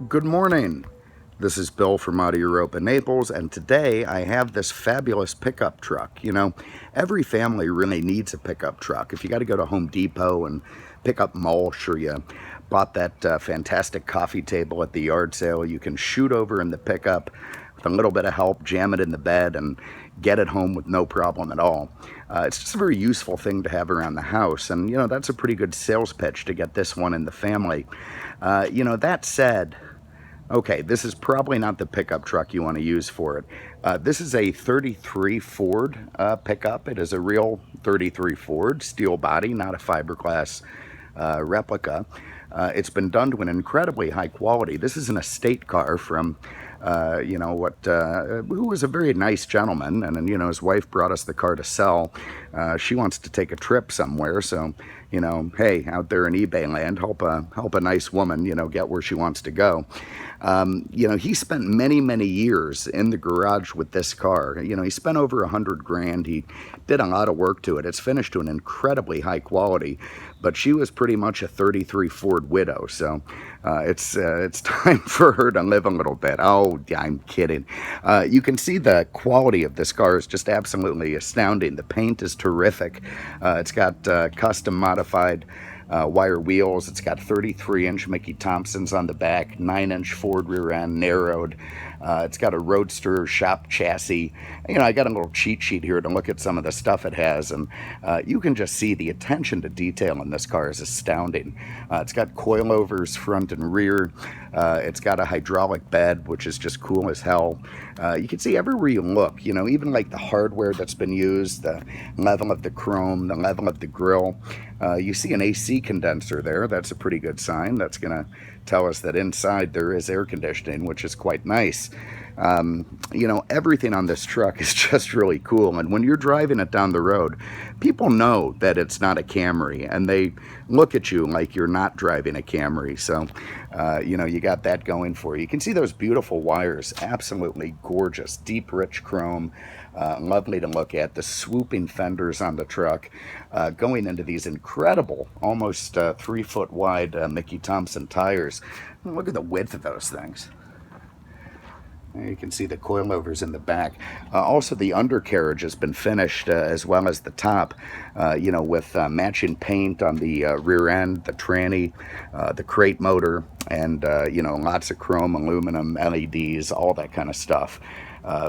Good morning. This is Bill from out of Europa, Naples, and today I have this fabulous pickup truck. You know, every family really needs a pickup truck. If you got to go to Home Depot and pick up mulch, or you bought that fantastic coffee table at the yard sale, you can shoot over in the pickup with a little bit of help, jam it in the bed, and get it home with no problem at all. It's just a very useful thing to have around the house, and that's a pretty good sales pitch to get this one in the family. That said, okay, this is probably not the pickup truck you want to use for it. This is a 33 Ford pickup. It is a real 33 Ford, steel body, not a fiberglass replica. It's been done to an incredibly high quality. This is an estate car from, who was a very nice gentleman, and his wife brought us the car to sell. She wants to take a trip somewhere, so hey, out there in eBay land, help a nice woman, get where she wants to go. He spent many years in the garage with this car. He spent over $100,000. He did a lot of work to it. It's finished to an incredibly high quality, but she was pretty much a 33 Ford widow, so it's time for her to live a little bit. Oh, I'm kidding. You can see the quality of this car is just absolutely astounding. The paint is terrific. It's got custom modified wire wheels. It's got 33-inch Mickey Thompsons on the back, 9-inch Ford rear end, narrowed. It's got a Roadster shop chassis. I got a little cheat sheet here to look at some of the stuff it has, and you can just see the attention to detail in this car is astounding. It's got coilovers front and rear. It's got a hydraulic bed, which is just cool as hell. You can see everywhere you look, even like the hardware that's been used, the level of the chrome, the level of the grille. You see an AC condenser there. That's a pretty good sign. That's going to tell us that inside there is air conditioning, which is quite nice. Everything on this truck is just really cool. And when you're driving it down the road, people know that it's not a Camry, and they look at you like you're not driving a Camry. So, you got that going for you. You can see those beautiful wires, absolutely gorgeous, deep, rich chrome, lovely to look at. The swooping fenders on the truck, going into these incredible, almost 3-foot wide Mickey Thompson tires. Look at the width of those things. You can see the coilovers in the back. Also, the undercarriage has been finished as well as the top, with matching paint on the rear end, the tranny, the crate motor, and, lots of chrome, aluminum, LEDs, all that kind of stuff.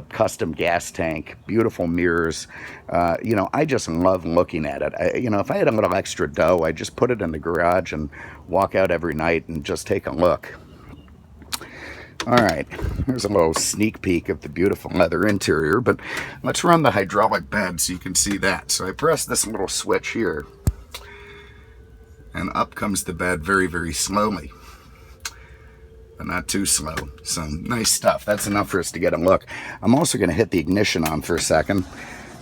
Custom gas tank, beautiful mirrors. I just love looking at it. If I had a little extra dough, I'd just put it in the garage and walk out every night and just take a look. All right, here's a little sneak peek of the beautiful leather interior, but let's run the hydraulic bed so you can see that. So I press this little switch here, and up comes the bed very slowly, but not too slow. So nice stuff. That's enough for us to get a look. I'm also going to hit the ignition on for a second,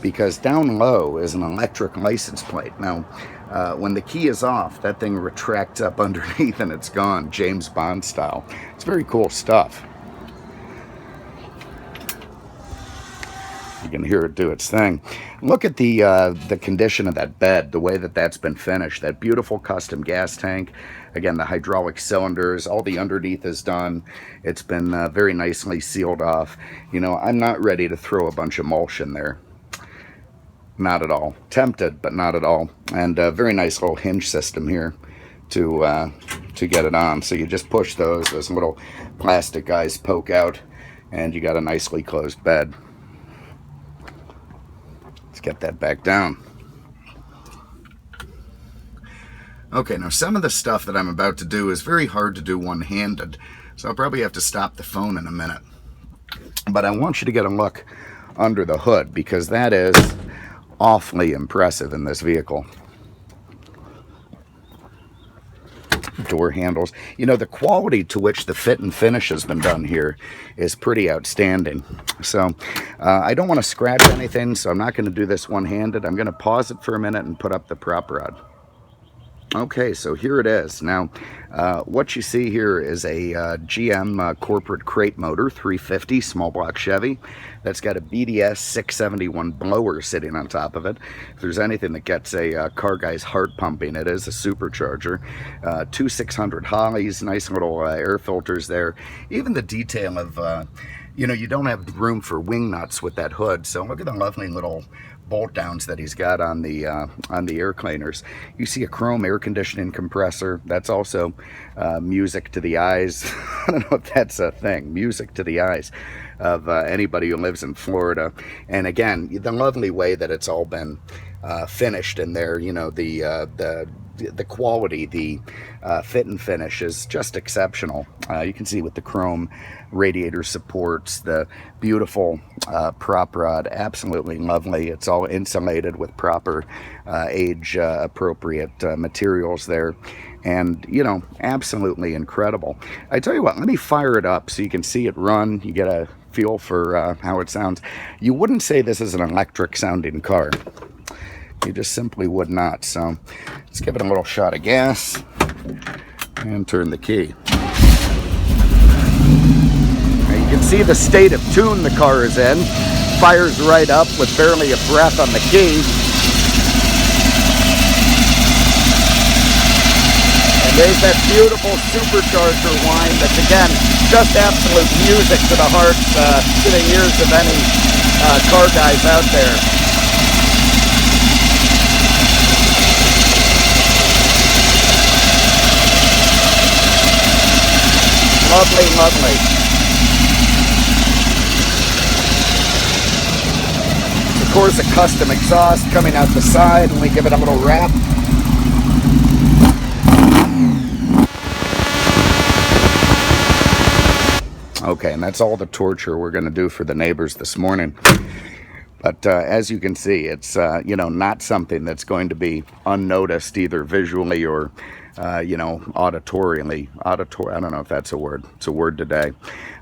because down low is an electric license plate. Now, when the key is off, that thing retracts up underneath and it's gone, James Bond style. It's very cool stuff. You can hear it do its thing. Look at the condition of that bed, the way that that's been finished. That beautiful custom gas tank. Again, the hydraulic cylinders, all the underneath is done. It's been very nicely sealed off. I'm not ready to throw a bunch of mulch in there. Not at all. Tempted, but not at all. And a very nice little hinge system here to get it on. So you just push those little plastic guys poke out, and you got a nicely closed bed. Let's get that back down. Okay, now some of the stuff that I'm about to do is very hard to do one-handed, so I'll probably have to stop the phone in a minute. But I want you to get a look under the hood, because that is awfully impressive in this vehicle. Door handles. The quality to which the fit and finish has been done here is pretty outstanding. So I don't want to scratch anything, so I'm not going to do this one-handed. I'm going to pause it for a minute and put up the prop rod. Okay, so here it is. Now, what you see here is a GM corporate crate motor, 350 small block Chevy, that's got a BDS 671 blower sitting on top of it. If there's anything that gets a car guy's heart pumping, it is a supercharger. Two 600 Hollies, nice little air filters there. Even the detail of, you don't have room for wing nuts with that hood, so look at the lovely little bolt downs that he's got on the air cleaners. You see a chrome air conditioning compressor. That's also music to the eyes. I don't know if that's a thing. Music to the eyes of anybody who lives in Florida. And again, the lovely way that it's all been finished in there. The quality, the fit and finish is just exceptional. You can see with the chrome radiator supports, the beautiful prop rod, absolutely lovely. It's all insulated with proper age appropriate materials there, and absolutely incredible. I tell you what, let me fire it up so you can see it run. You get a feel for how it sounds. You wouldn't say this is an electric sounding car. You just simply would not. So let's give it a little shot of gas and turn the key. Now you can see the state of tune the car is in. Fires right up with barely a breath on the key. And there's that beautiful supercharger whine that's, again, just absolute music to the hearts, to the ears of any car guys out there. Lovely, lovely. Of course, a custom exhaust coming out the side, and we give it a little wrap. Okay, and that's all the torture we're going to do for the neighbors this morning. But as you can see, it's not something that's going to be unnoticed either visually or auditorially. I don't know if that's a word. It's a word today.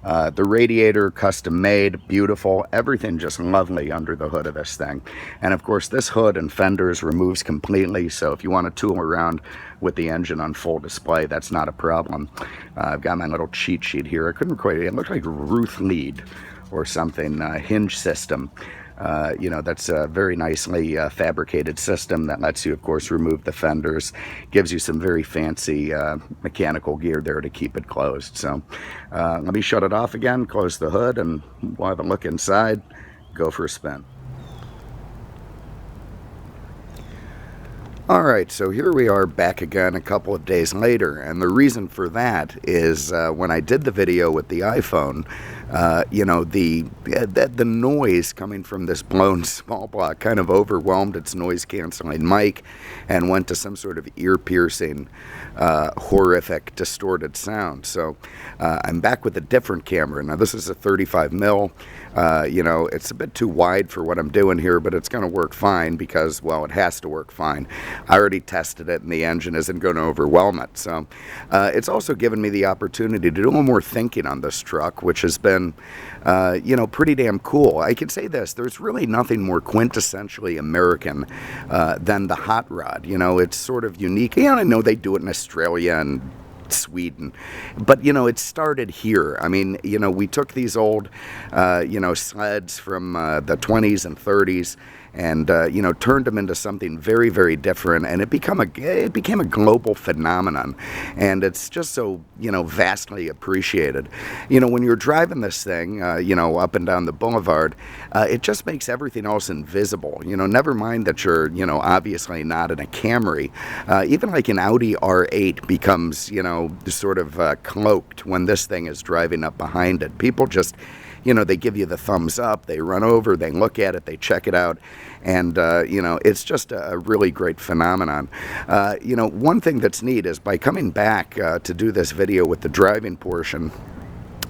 The radiator, custom made, beautiful, everything just lovely under the hood of this thing. And of course, this hood and fenders removes completely. So if you want to tool around with the engine on full display, that's not a problem. I've got my little cheat sheet here. I couldn't quite, it looked like Ruth lead or something, hinge system. That's a very nicely fabricated system that lets you, of course, remove the fenders, gives you some very fancy mechanical gear there to keep it closed. So let me shut it off again, close the hood, and we'll have a look inside, go for a spin. All right, so here we are back again a couple of days later, and the reason for that is when I did the video with the iPhone, the noise coming from this blown small block kind of overwhelmed its noise-canceling mic and went to some sort of ear-piercing, horrific, distorted sound. So I'm back with a different camera. Now this is a 35 mil. It's a bit too wide for what I'm doing here, but it's going to work fine because, well, it has to work fine. I already tested it, and the engine isn't going to overwhelm it. So it's also given me the opportunity to do a little more thinking on this truck, which has been, pretty damn cool. I can say this, there's really nothing more quintessentially American than the hot rod. It's sort of unique. I know they do it in Australia and Sweden, but it started here. I mean, we took these old sleds from the 20s and 30s and turned them into something very, very different, and it became a global phenomenon, and it's just so vastly appreciated. When you're driving this thing up and down the boulevard, it just makes everything else invisible. Never mind that you're obviously not in a Camry. Even like an Audi R8 becomes sort of cloaked when this thing is driving up behind it. People just they give you the thumbs up, they run over, they look at it, they check it out, and, it's just a really great phenomenon. One thing that's neat is by coming back to do this video with the driving portion,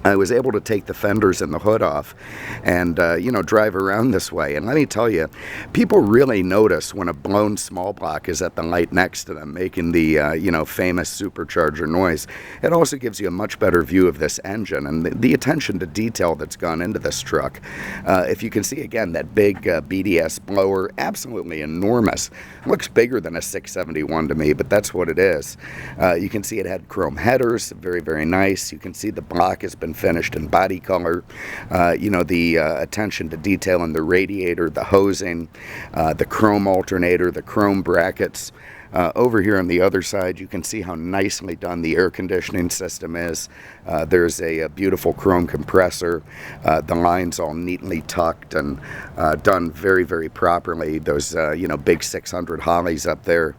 I was able to take the fenders and the hood off and, you know, drive around this way. And let me tell you, people really notice when a blown small block is at the light next to them, making the, you know, famous supercharger noise. It also gives you a much better view of this engine and the attention to detail that's gone into this truck. If you can see, again, that big BDS blower, absolutely enormous. Looks bigger than a 671 to me, but that's what it is. You can see it had chrome headers, very, very nice. You can see the block has been finished in body color. You know, the attention to detail in the radiator, the hosing, the chrome alternator, the chrome brackets. Over here on the other side, you can see how nicely done the air conditioning system is. There's a beautiful chrome compressor. The lines all neatly tucked and done very, very properly. Those, you know, big 600 Hollies up there.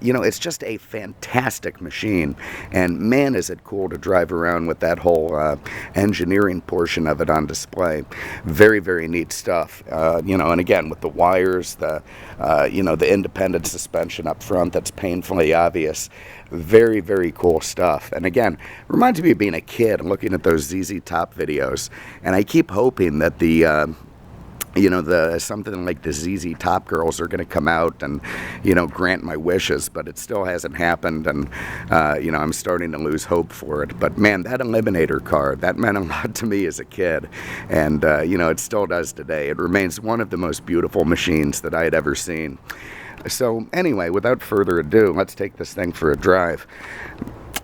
You know, it's just a fantastic machine. And man, is it cool to drive around with that whole engineering portion of it on display. Very, very neat stuff. You know, and again, with the wires, the, you know, the independent suspension up front, that's painfully obvious. Very, very cool stuff. And again, reminds me of being a kid looking at those ZZ Top videos. And I keep hoping that the you know, something like the ZZ Top girls are going to come out and, you know, grant my wishes, but it still hasn't happened, and, you know, I'm starting to lose hope for it. But man, that Eliminator car, that meant a lot to me as a kid, and, you know, it still does today. It remains one of the most beautiful machines that I had ever seen. So anyway, without further ado, let's take this thing for a drive.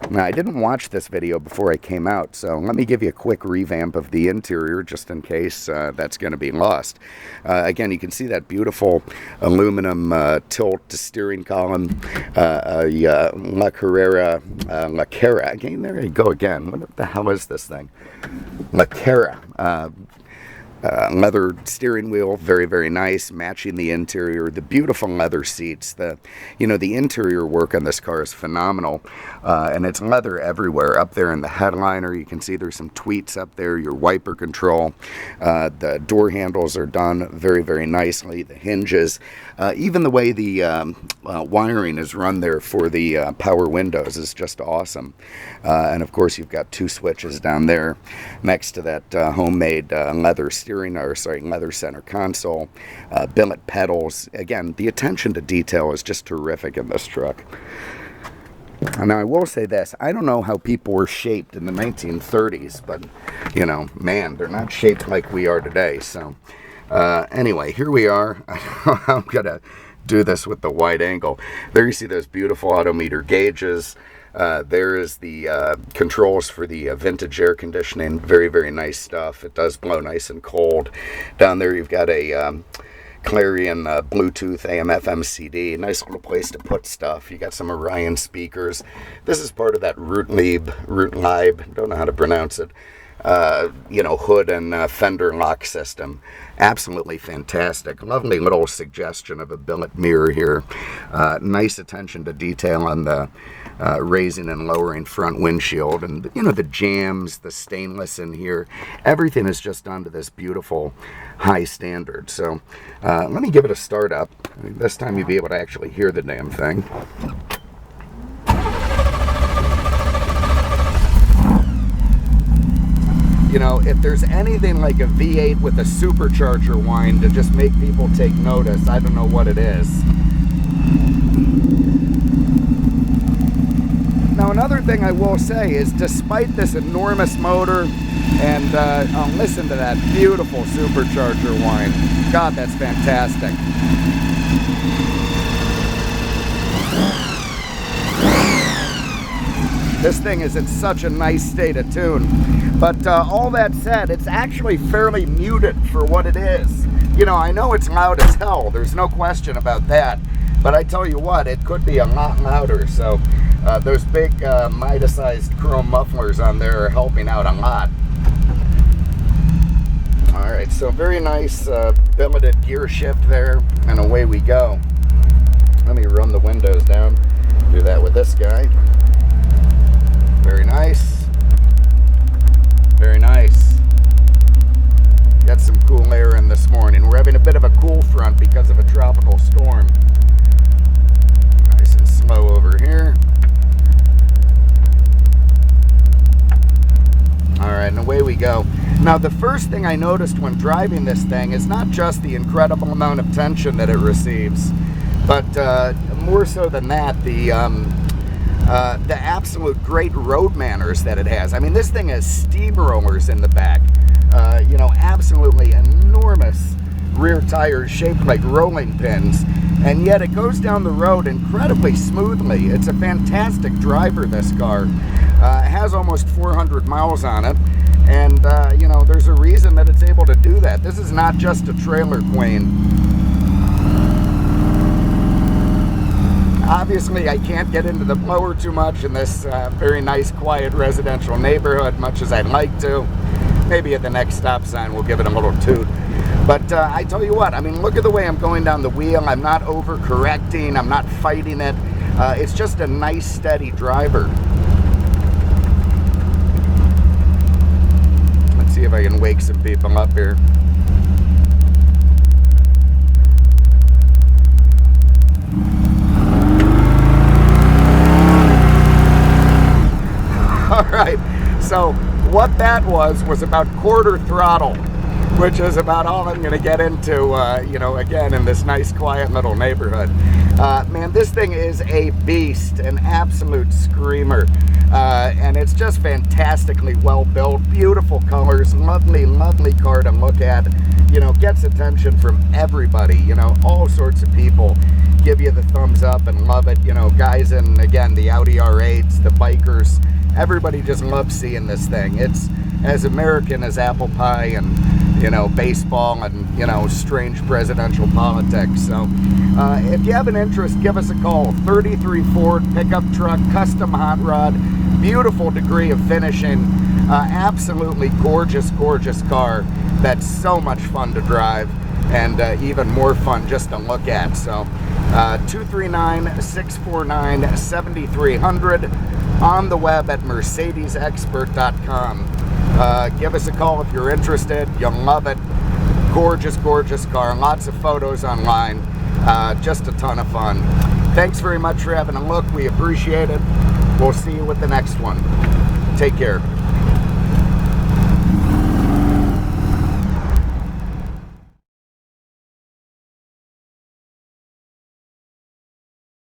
Now, I didn't watch this video before I came out, so let me give you a quick revamp of the interior just in case that's going to be lost. Again, you can see that beautiful aluminum tilt steering column, La Carrera, again, there you go again. What the hell is this thing? La Carrera. Leather steering wheel, very, very nice, matching the interior, the beautiful leather seats. You know, the interior work on this car is phenomenal, and it's leather everywhere. Up there in the headliner, you can see there's some tweets up there, your wiper control. The door handles are done very, very nicely. The hinges, even the way the wiring is run there for the power windows is just awesome. And of course, you've got two switches down there next to that homemade leather leather center console, billet pedals. Again, the attention to detail is just terrific in this truck. Now, I will say this, I don't know how people were shaped in the 1930s, but, you know, man, they're not shaped like we are today. So, anyway, here we are. I'm going to do this with the wide angle. There you see those beautiful odometer gauges. There is the controls for the vintage air conditioning. Very, very nice stuff. It does blow nice and cold. Down there you've got a Clarion Bluetooth AM/FM CD. Nice little place to put stuff. You got some Orion speakers. This is part of that Root Lib, don't know how to pronounce it. You know, hood and fender lock system. Absolutely fantastic. Lovely little suggestion of a billet mirror here. Nice attention to detail on the raising and lowering front windshield, and you know, the jams, the stainless in here, everything is just done to this beautiful high standard. So let me give it a start up. This time you'll be able to actually hear the damn thing. You know, if there's anything like a V8 with a supercharger whine to just make people take notice, I don't know what it is. Now, another thing I will say is, despite this enormous motor, and listen to that beautiful supercharger whine. God, that's fantastic. This thing is in such a nice state of tune. But all that said, it's actually fairly muted for what it is. You know, I know it's loud as hell, there's no question about that. But I tell you what, it could be a lot louder. So those big Midas-sized chrome mufflers on there are helping out a lot. Alright, so very nice billeted gear shift there, and away we go. Let me run the windows down. Do that with this guy. Very nice. Very nice. Got some cool air in this morning. We're having a bit of a cool front because of a tropical storm. Nice and slow over here. Alright, and Now, the first thing I noticed when driving this thing is not just the incredible amount of tension that it receives, but more so than that, the absolute great road manners that it has. I mean, this thing has steamrollers in the back, you know, absolutely enormous rear tires shaped like rolling pins, and yet it goes down the road incredibly smoothly. It's a fantastic driver, this car. It has almost 400 miles on it, and you know, there's a reason that it's able to do that. This is not just a trailer queen. Obviously, I can't get into the blower too much in this very nice, quiet residential neighborhood, much as I'd like to. Maybe at the next stop sign we'll give it a little toot. But I tell you what, I mean, look at the way I'm going down the wheel. I'm not overcorrecting. I'm not fighting it. It's just a nice, steady driver. Let's see if I can wake some people up here. All right, so what that was about quarter throttle, which is about all I'm going to get into, you know, again, in this nice, quiet little neighborhood. Man, this thing is a beast, an absolute screamer, and it's just fantastically well built, beautiful colors, lovely, lovely car to look at. You know, gets attention from everybody. You know, all sorts of people give you the thumbs up and love it. You know, guys in, again, the Audi R8s, the bikers, everybody just loves seeing this thing. It's as American as apple pie and, you know, baseball and, you know, strange presidential politics. So if you have an interest, give us a call. 33 Ford pickup truck, custom hot rod, beautiful degree of finishing, absolutely gorgeous, gorgeous car that's so much fun to drive, and even more fun just to look at. So 239-649-7300, on the web at mercedesexpert.com. Give us a call if you're interested. You'll love it. Gorgeous, gorgeous car. Lots of photos online. Just a ton of fun. Thanks very much for having a look. We appreciate it. We'll see you with the next one. Take care.